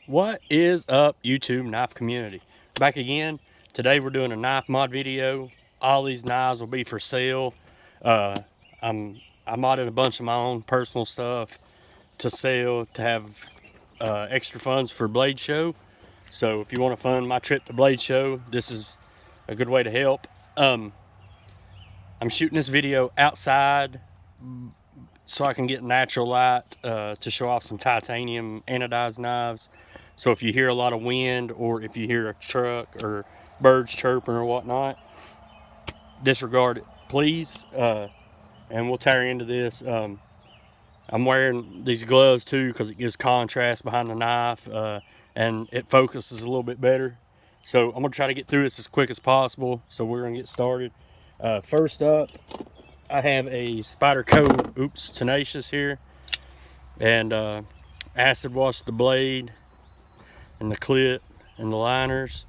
What is up, YouTube knife community? Back again. Today we're doing a knife mod video. All these knives will be for sale. I modded a bunch of my own personal stuff to sell to have extra funds for Blade Show. So if you want to fund my trip to Blade Show, this is a good way to help. I'm shooting this video outside so I can get natural light to show off some titanium anodized knives. So if you hear a lot of wind, or if you hear a truck or birds chirping or whatnot, disregard it, please. And we'll tear into this. I'm wearing these gloves too because it gives contrast behind the knife, and it focuses a little bit better. So I'm gonna try to get through this as quick as possible. So we're gonna get started. First up, I have a SPYDERCO Tenacious here, and acid washed the blade and the clip and the liners,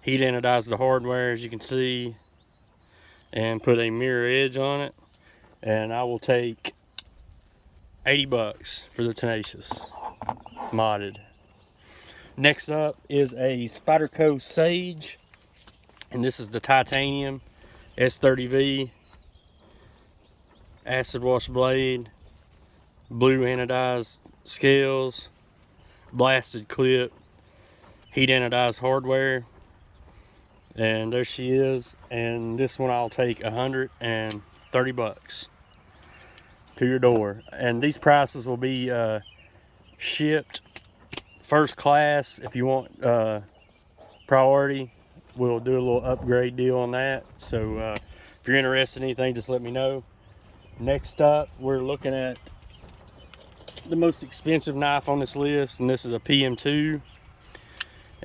heat anodized the hardware as you can see, and put a mirror edge on it. And I will take 80 bucks for the Tenacious modded. Next up is a SPYDERCO Sage, and this is the titanium S30V acid wash blade, blue anodized scales, blasted clip, heat anodized hardware, and there she is. And this one I'll take 130 bucks to your door. And these prices will be shipped first class. If you want priority, we'll do a little upgrade deal on that. So if you're interested in anything, just let me know. Next up, we're looking at the most expensive knife on this list, and this is a PM2.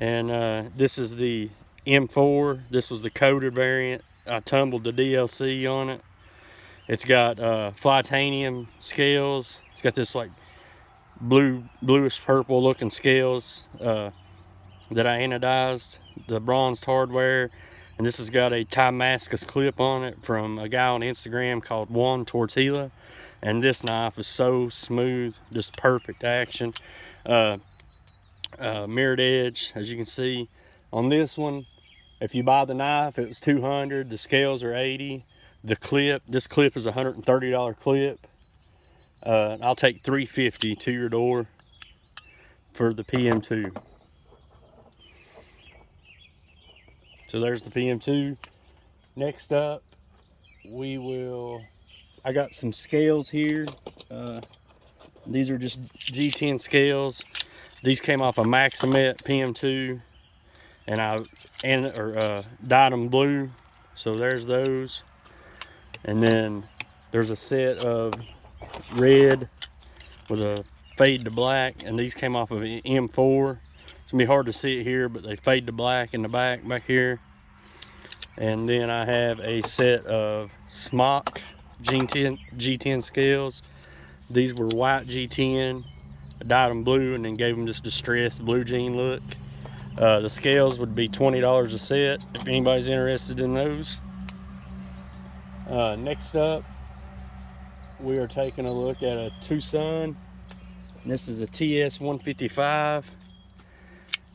And this is the M4. This was the coated variant. I tumbled the DLC on it. It's got Flytanium scales. It's got this like bluish purple looking scales that I anodized, the bronzed hardware. And this has got a Damascus clip on it from a guy on Instagram called Juan Tortilla. And this knife is so smooth, just perfect action. Mirrored edge, as you can see on this one. If you buy the knife, it was $200. The scales are $80. The clip, this clip is a $130 clip. I'll take $350 to your door for the PM2. So there's the PM2. Next up, I got some scales here. These are just G10 scales. These came off a Maximet PM2, and I dyed them blue. So there's those. And then there's a set of red with a fade to black, and these came off of an M4. It's gonna be hard to see it here, but they fade to black in the back here. And then I have a set of Smock G10 scales. These were white G10. I dyed them blue and then gave them this distressed blue jean look. The scales would be $20 a set if anybody's interested in those. Next up, we are taking a look at a Tucson. This is a TS155,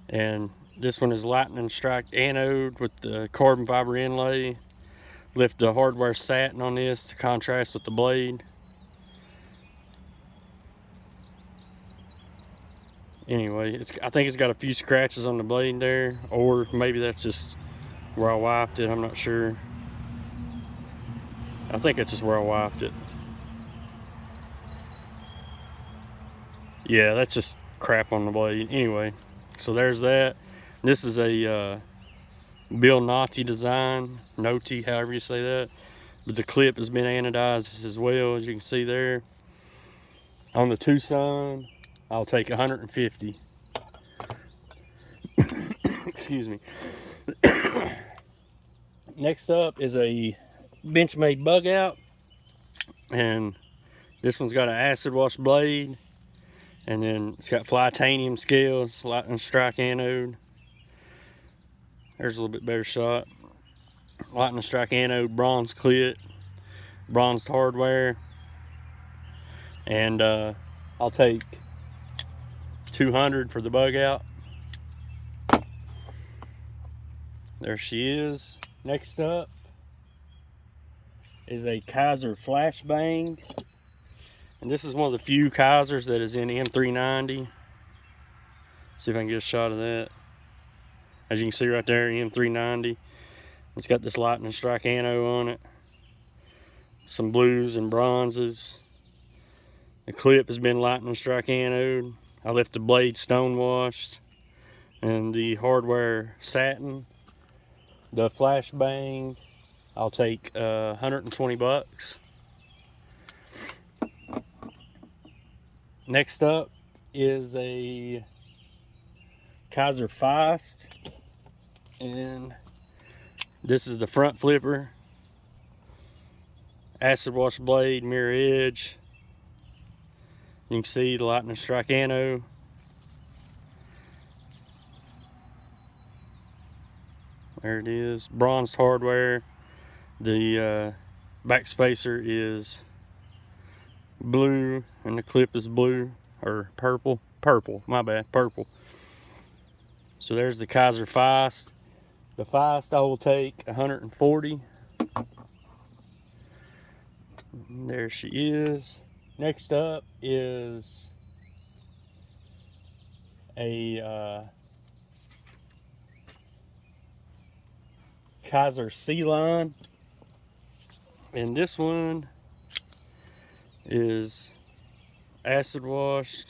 and this one is lightning strike anode with the carbon fiber inlay. Lift the hardware satin on this to contrast with the blade. Anyway, I think it's got a few scratches on the blade there, or maybe that's just where I wiped it. I'm not sure. I think it's just where I wiped it. Yeah, that's just crap on the blade. Anyway, so there's that. This is a Bill Noti design, Noti, however you say that. But the clip has been anodized as well, as you can see there. On the Tucson, I'll take 150. Excuse me. Next up is a Benchmade Bug Out, and this one's got an acid wash blade, and then it's got Flytanium scales, lightning strike anode. There's a little bit better shot. Lightning strike anode, bronze clip, bronzed hardware, and I'll take 200 for the bug out. There she is. Next up is a KIZER Flashbang. And this is one of the few Kizers that is in M390. See if I can get a shot of that. As you can see right there, M390. It's got this lightning strike anode on it. Some blues and bronzes. The clip has been lightning strike anode. I left the blade stone washed. And the hardware satin. The flashbang, I'll take 120 bucks. Next up is a KIZER FIEST, and this is the front flipper, acid wash blade, mirror edge. You can see the lightning strike anode. There it is, bronzed hardware. The back spacer is blue and the clip is blue, or purple, my bad, purple. So there's the KIZER FIEST. The FIEST I will take 140. There she is. Next up is a KIZER SEALION, and this one is acid washed.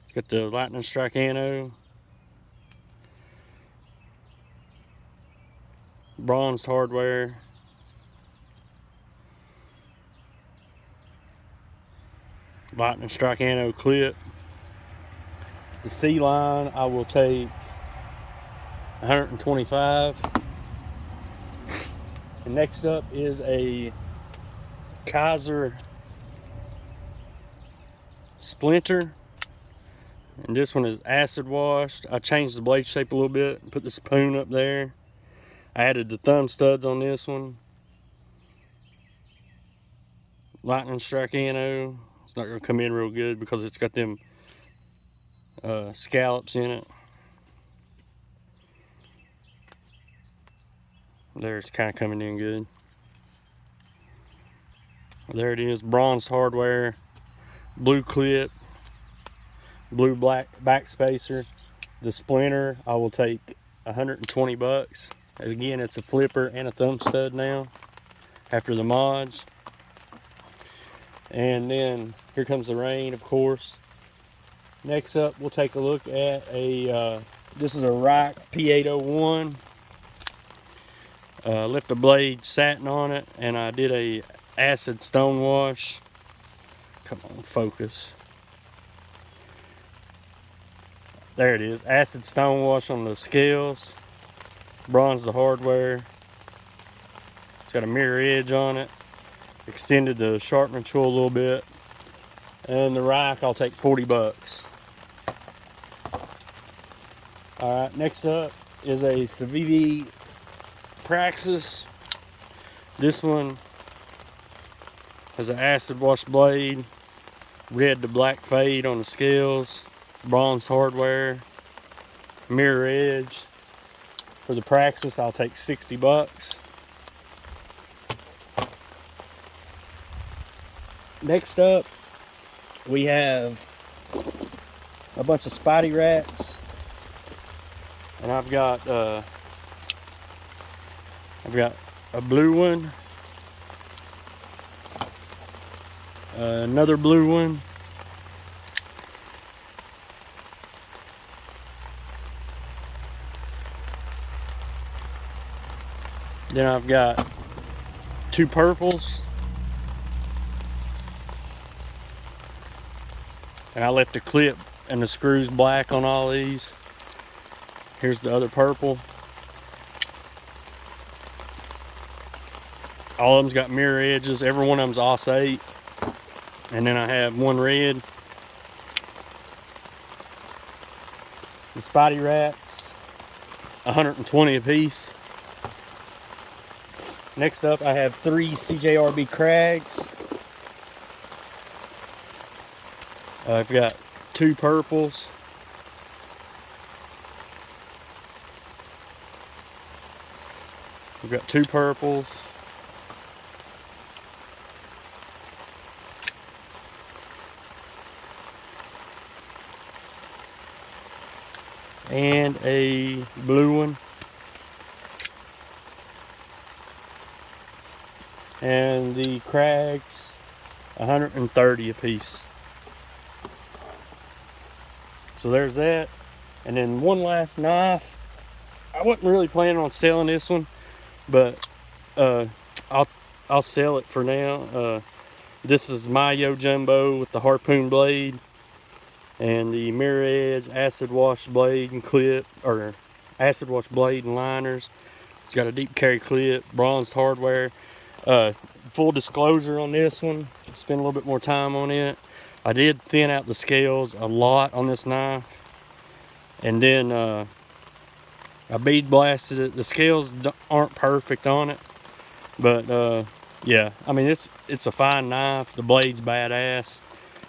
It's got the lightning strike anode, bronzed hardware, lightning strike anode clip. The SEALION I will take 125. And next up is a Kaiser Splinter, and this one is acid washed. I changed the blade shape a little bit and put the spoon up there. I added the thumb studs on this one. Lightning strike anode. It's not going to come in real good because it's got them scallops in it. There, it's kind of coming in good. There it is, bronzed hardware, blue clip, blue black back spacer. The splinter I will take 120 bucks. As again, it's a flipper and a thumb stud now after the mods. And then here comes the rain, of course. Next up, we'll take a look at a this is a RUIKE P801. Left the blade satin on it, and I did a acid stone wash. Come on, focus. There it is, acid stone wash on the scales. Bronze the hardware. It's got a mirror edge on it. Extended the sharpening tool a little bit. And the RUIKE I'll take 40 bucks. Alright, next up is a CIVIVI Praxis. This one has an acid wash blade, red to black fade on the scales, bronze hardware, mirror edge. For the Praxis, I'll take 60 bucks. Next up, we have a bunch of SPYDERATS, and I've got a blue one, another blue one, then I've got two purples, and I left the clip and the screws black on all these. Here's the other purple. All of them's got mirror edges. Every one of them's OS 8. And then I have one red. The SPYDERATS, 120 a piece. Next up, I have 3 CJRB CRAGS. I've got 2 purples. We've got 2 purples. And a blue one. And the CRAGS, 130 a piece. So there's that. And then one last knife. I wasn't really planning on selling this one, but I'll sell it for now. This is my YOJUMBO with the harpoon blade and the mirror edge acid wash blade and clip, or acid wash blade and liners. It's got a deep carry clip, bronzed hardware. Full disclosure on this one, spend a little bit more time on it. I did thin out the scales a lot on this knife, and then I bead blasted it. The scales aren't perfect on it, but yeah, I mean it's a fine knife. The blade's badass.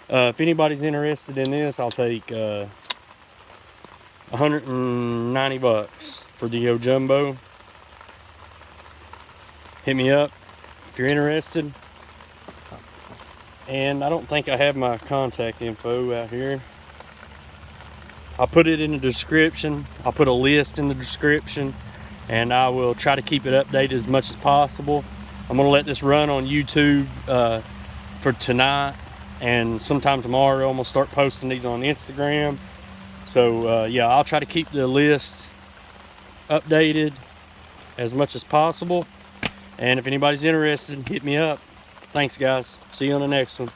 If anybody's interested in this, I'll take 190 bucks for the YOJUMBO. Hit me up if you're interested. And I don't think I have my contact info out here. I'll put it in the description. I'll put a list in the description, and I will try to keep it updated as much as possible. I'm gonna let this run on YouTube for tonight, and sometime tomorrow I'm gonna start posting these on Instagram. So yeah, I'll try to keep the list updated as much as possible. And if anybody's interested, hit me up. Thanks guys. See you on the next one.